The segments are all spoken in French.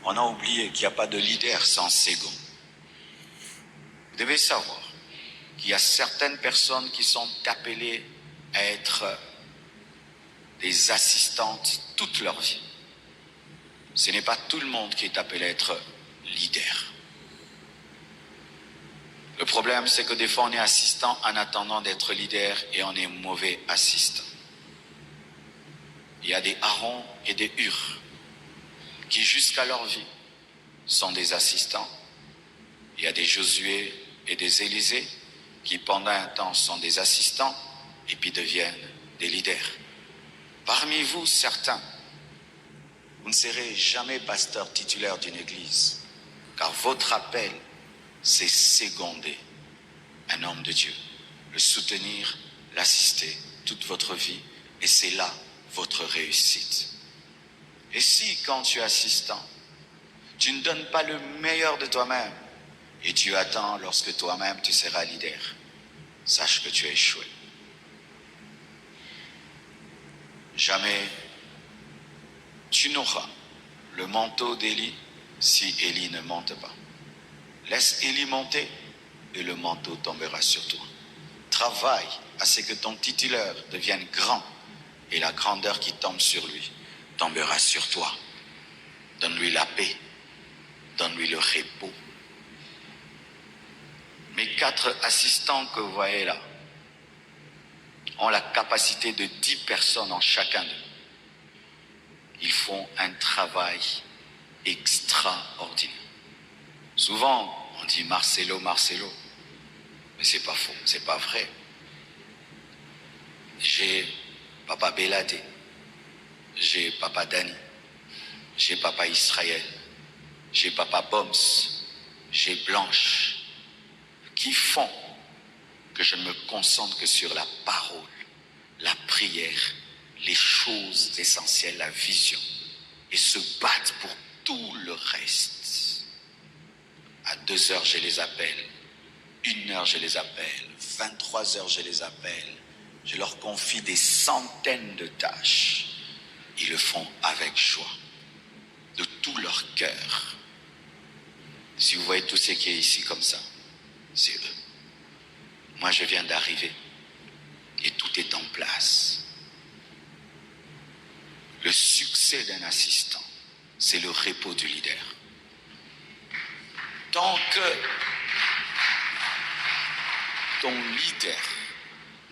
On a oublié qu'il n'y a pas de leader sans second. Vous devez savoir qu'il y a certaines personnes qui sont appelées à être des assistantes toute leur vie. Ce n'est pas tout le monde qui est appelé à être leader. Le problème, c'est que des fois, on est assistant en attendant d'être leader et on est mauvais assistant. Il y a des Aaron et des Hur qui, jusqu'à leur vie, sont des assistants. Il y a des Josué et des Élisée qui, pendant un temps, sont des assistants et puis deviennent des leaders. Parmi vous, certains, vous ne serez jamais pasteur titulaire d'une église, car votre appel, c'est seconder un homme de Dieu, le soutenir, l'assister toute votre vie, et c'est là votre réussite. Et si, quand tu es assistant, tu ne donnes pas le meilleur de toi-même, et tu attends lorsque toi-même tu seras leader, sache que tu as échoué. Jamais tu n'auras le manteau d'Élie si Élie ne monte pas. Laisse Élie monter et le manteau tombera sur toi. Travaille à ce que ton titulaire devienne grand et la grandeur qui tombe sur lui tombera sur toi. Donne-lui la paix, donne-lui le repos. Mes 4 assistants que vous voyez là ont la capacité de 10 personnes en chacun d'eux. Ils font un travail extraordinaire. Souvent, on dit Marcelo, Marcelo. Mais c'est pas faux, c'est pas vrai. J'ai Papa Béladé, j'ai Papa Dani, j'ai Papa Israël, j'ai Papa Boms, j'ai Blanche, qui font que je ne me concentre que sur la parole, la prière, les choses essentielles, la vision, et se battent pour tout le reste. À 2 heures, je les appelle. 1 heure, je les appelle. 23 heures, je les appelle. Je leur confie des centaines de tâches. Ils le font avec joie, de tout leur cœur. Si vous voyez tout ce qui est ici comme ça, c'est eux. Moi, je viens d'arriver et tout est en place. Le succès d'un assistant, c'est le repos du leader. Tant que ton leader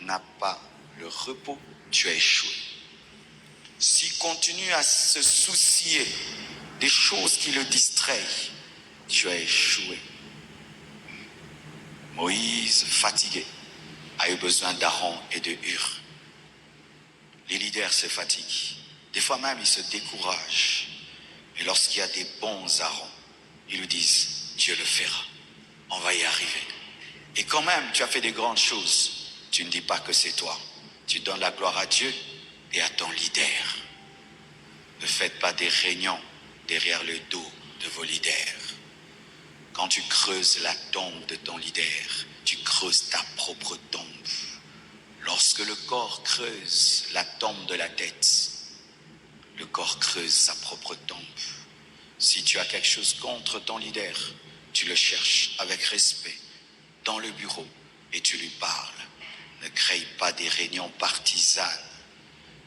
n'a pas le repos, tu as échoué. S'il continue à se soucier des choses qui le distraient, tu as échoué. Moïse, fatigué, a eu besoin d'Aaron et de Hur. Les leaders se fatiguent. Des fois même, ils se découragent. Et lorsqu'il y a des bons Aaron, ils lui disent, Dieu le fera. On va y arriver. Et quand même, tu as fait des grandes choses. Tu ne dis pas que c'est toi. Tu donnes la gloire à Dieu et à ton leader. Ne faites pas des réunions derrière le dos de vos leaders. Quand tu creuses la tombe de ton leader, tu creuses ta propre tombe. Lorsque le corps creuse la tombe de la tête, le corps creuse sa propre tombe. Si tu as quelque chose contre ton leader, tu le cherches avec respect dans le bureau et tu lui parles. Ne crée pas des réunions partisanes.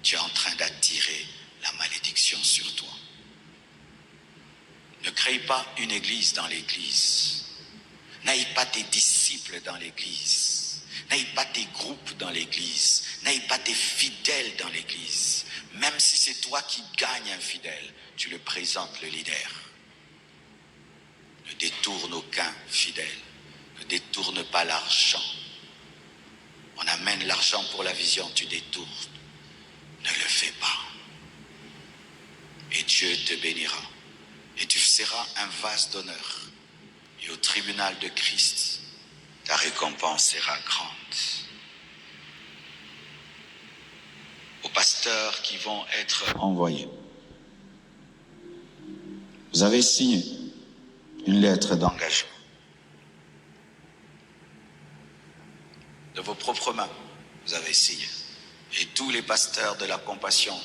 Tu es en train d'attirer la malédiction sur toi. Ne crée pas une église dans l'église. N'aie pas tes disciples dans l'église. N'aie pas tes groupes dans l'église. N'aie pas tes fidèles dans l'église. Même si c'est toi qui gagnes un fidèle, tu le présentes le leader. Ne détourne aucun fidèle. Ne détourne pas l'argent. On amène l'argent pour la vision, tu détournes. Ne le fais pas. Et Dieu te bénira. Et tu seras un vase d'honneur. Et au tribunal de Christ, ta récompense sera grande. Aux pasteurs qui vont être envoyés, vous avez signé une lettre d'engagement. De vos propres mains, vous avez signé. Et tous les pasteurs de la compassion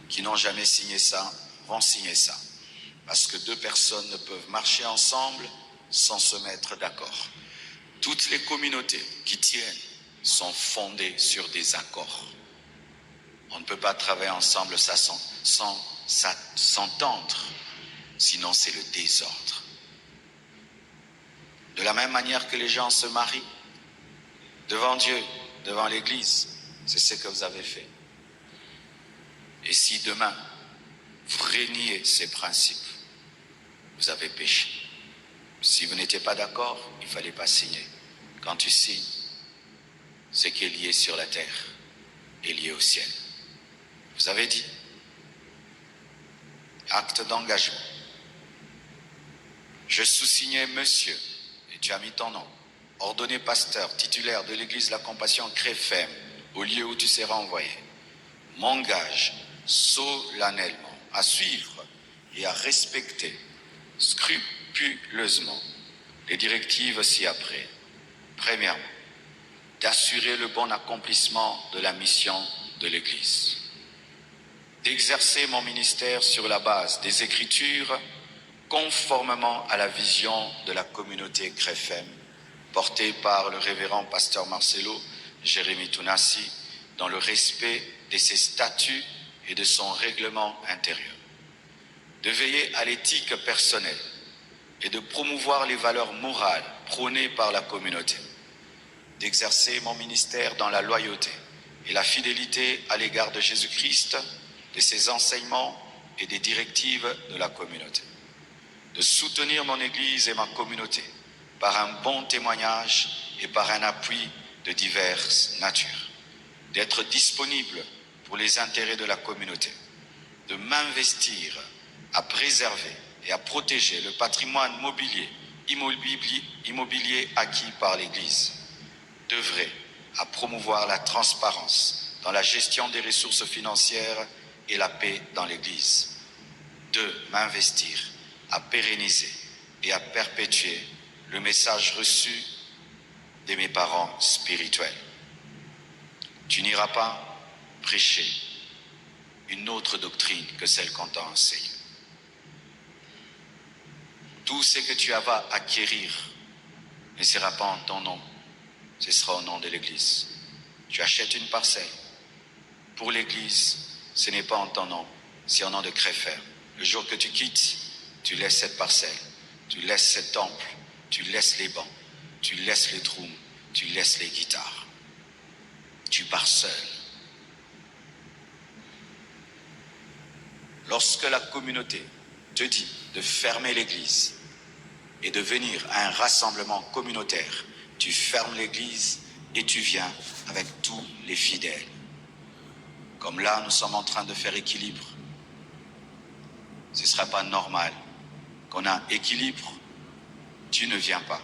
qui n'ont jamais signé ça, vont signer ça. Parce que deux personnes ne peuvent marcher ensemble sans se mettre d'accord. Toutes les communautés qui tiennent sont fondées sur des accords. On ne peut pas travailler ensemble sans s'entendre, sinon c'est le désordre. De la même manière que les gens se marient, devant Dieu, devant l'Église, c'est ce que vous avez fait. Et si demain, vous reniez ces principes, vous avez péché. Si vous n'étiez pas d'accord, il ne fallait pas signer. Quand tu signes, ce qui est lié sur la terre est lié au ciel. Vous avez dit, acte d'engagement. Je sous-signais monsieur, et tu as mis ton nom, ordonné pasteur, titulaire de l'église La Compassion Cré-Femme, au lieu où tu seras envoyé. M'engage solennellement à suivre et à respecter scrupuleusement les directives ci-après. Premièrement, d'assurer le bon accomplissement de la mission de l'Église, d'exercer mon ministère sur la base des Écritures conformément à la vision de la communauté Cré-Femme, portée par le révérend pasteur Marcelo Jérémie Tounassi, dans le respect de ses statuts et de son règlement intérieur, de veiller à l'éthique personnelle et de promouvoir les valeurs morales prônées par la communauté, d'exercer mon ministère dans la loyauté et la fidélité à l'égard de Jésus-Christ, de ses enseignements et des directives de la communauté, de soutenir mon Église et ma communauté par un bon témoignage et par un appui de diverses natures, d'être disponible pour les intérêts de la communauté, de m'investir à préserver et à protéger le patrimoine immobilier acquis par l'Église, d'œuvrer à promouvoir la transparence dans la gestion des ressources financières et la paix dans l'Église, de m'investir à pérenniser et à perpétuer le message reçu de mes parents spirituels. Tu n'iras pas prêcher une autre doctrine que celle qu'on t'a enseignée. Tout ce que tu vas acquérir ne sera pas en ton nom, ce sera au nom de l'Église. Tu achètes une parcelle. Pour l'Église, ce n'est pas en ton nom, c'est au nom de Cré-Femme. Le jour que tu quittes, tu laisses cette parcelle, tu laisses ce temple, tu laisses les bancs, tu laisses les drums, tu laisses les guitares. Tu pars seul. Lorsque la communauté te dit de fermer l'église et de venir à un rassemblement communautaire, tu fermes l'église et tu viens avec tous les fidèles. Comme là, nous sommes en train de faire équilibre. Ce ne sera pas normal qu'on a équilibre, tu ne viens pas.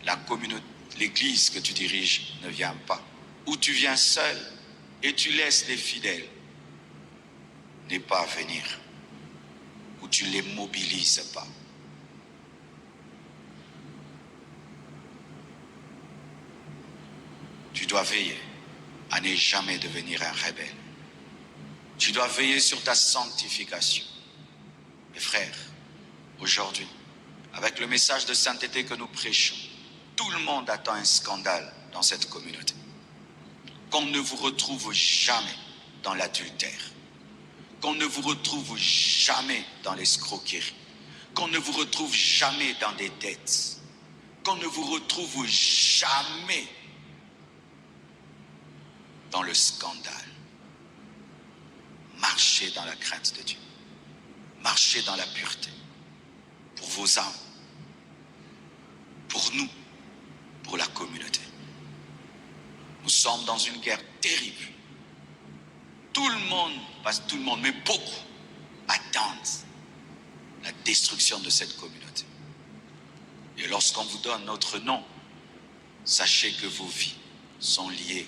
La communauté, l'église que tu diriges ne vient pas. Ou tu viens seul et tu laisses les fidèles ne pas venir. Ou tu ne les mobilises pas. Tu dois veiller à ne jamais devenir un rebelle. Tu dois veiller sur ta sanctification. Mes frères, aujourd'hui, avec le message de sainteté que nous prêchons, tout le monde attend un scandale dans cette communauté. Qu'on ne vous retrouve jamais dans l'adultère. Qu'on ne vous retrouve jamais dans l'escroquerie. Qu'on ne vous retrouve jamais dans des dettes. Qu'on ne vous retrouve jamais dans le scandale. Marchez dans la crainte de Dieu. Marchez dans la pureté. Pour vos âmes. Pour nous. Pour la communauté. Nous sommes dans une guerre terrible. Tout le monde, pas tout le monde, mais beaucoup, attendent la destruction de cette communauté. Et lorsqu'on vous donne notre nom, sachez que vos vies sont liées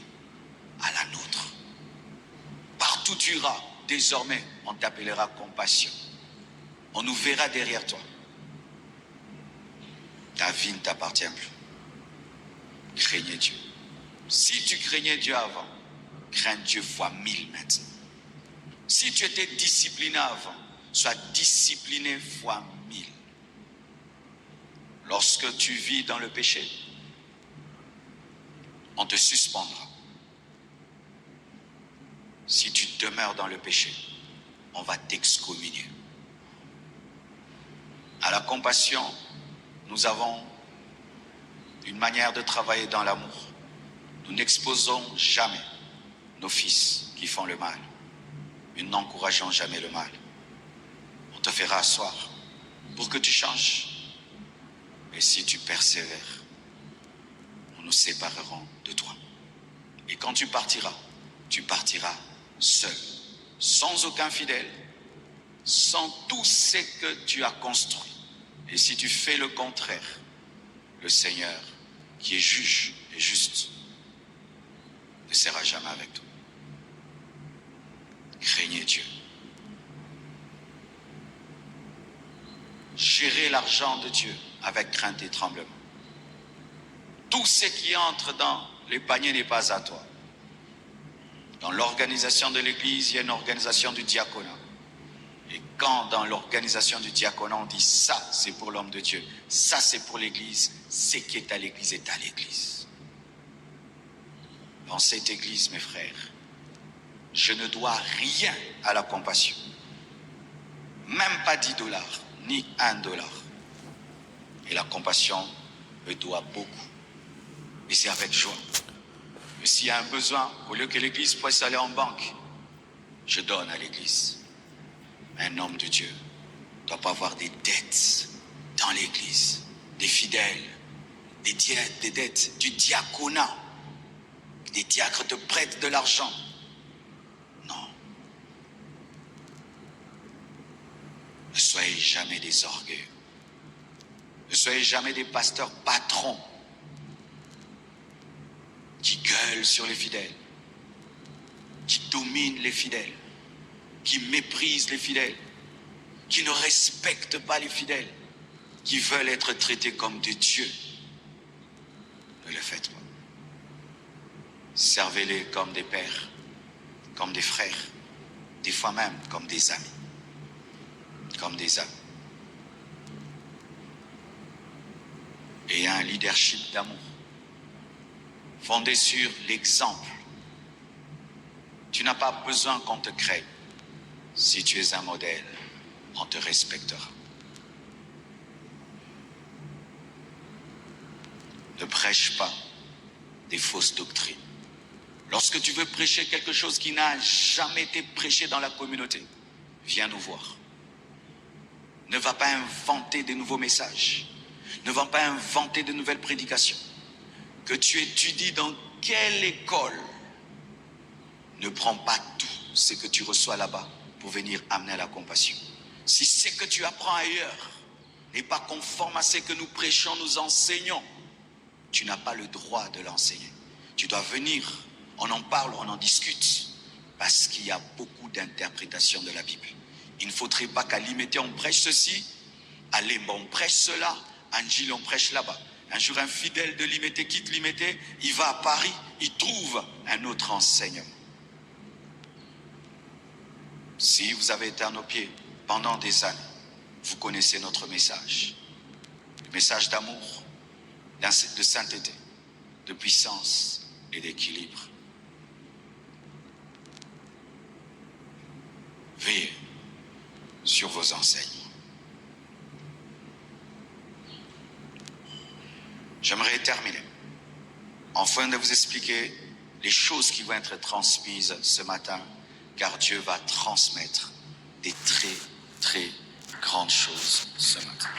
à la nôtre. Partout tu iras, désormais, on t'appellera compassion. On nous verra derrière toi. Ta vie ne t'appartient plus. Craignez Dieu. Si tu craignais Dieu avant, crains Dieu fois 1000 maintenant. Si tu étais discipliné avant, Sois discipliné fois 1000. Lorsque tu vis dans le péché, on te suspendra. Si tu demeures dans le péché, on va t'excommunier. À la compassion, nous avons une manière de travailler dans l'amour. Nous n'exposons jamais nos fils qui font le mal. Nous n'encourageons jamais le mal. On te fera asseoir pour que tu changes. Et si tu persévères, nous nous séparerons de toi. Et quand tu partiras seul, sans aucun fidèle, sans tout ce que tu as construit. Et si tu fais le contraire, le Seigneur, qui est juge et juste, ne sera jamais avec toi. Craignez Dieu. Gérez l'argent de Dieu avec crainte et tremblement. Tout ce qui entre dans les paniers n'est pas à toi. Dans l'organisation de l'Église, il y a une organisation du diaconat. Et quand dans l'organisation du diaconat, on dit ça, c'est pour l'homme de Dieu, ça, c'est pour l'Église, ce qui est à l'Église est à l'Église. Dans cette Église, mes frères, je ne dois rien à la compassion. Même pas $10, ni $1. Et la compassion me doit beaucoup. Et c'est avec joie. Mais s'il y a un besoin, au lieu que l'Église puisse aller en banque, je donne à l'Église. Un homme de Dieu ne doit pas avoir des dettes dans l'Église, des fidèles, des dettes du diaconat. Des diacres te prêtent de l'argent. Non. Ne soyez jamais des orgueilleux. Ne soyez jamais des pasteurs patrons qui gueulent sur les fidèles, qui dominent les fidèles, qui méprisent les fidèles, qui ne respectent pas les fidèles, qui veulent être traités comme des dieux. Ne le faites pas. Servez-les comme des pères, comme des frères, des fois même comme des amis. Comme des amis. Et un leadership d'amour fondé sur l'exemple. Tu n'as pas besoin qu'on te crée. Si tu es un modèle, on te respectera. Ne prêche pas des fausses doctrines. Lorsque tu veux prêcher quelque chose qui n'a jamais été prêché dans la communauté, viens nous voir. Ne va pas inventer de nouveaux messages. Ne va pas inventer de nouvelles prédications. Que tu étudies dans quelle école, ne prends pas tout ce que tu reçois là-bas pour venir amener à la compassion. Si ce que tu apprends ailleurs n'est pas conforme à ce que nous prêchons, nous enseignons, tu n'as pas le droit de l'enseigner. Tu dois venir, on en parle, on en discute, parce qu'il y a beaucoup d'interprétations de la Bible. Il ne faudrait pas qu'à Limité on prêche ceci, à Lemba on prêche cela, à Njil on prêche là-bas. Un jour un fidèle de Limité quitte Limité, il va à Paris, il trouve un autre enseignement. Si vous avez été à nos pieds pendant des années, vous connaissez notre message. Le message d'amour, de sainteté, de puissance et d'équilibre. Veillez sur vos enseignements. J'aimerais terminer afin de vous expliquer les choses qui vont être transmises ce matin, car Dieu va transmettre des très, très grandes choses ce matin.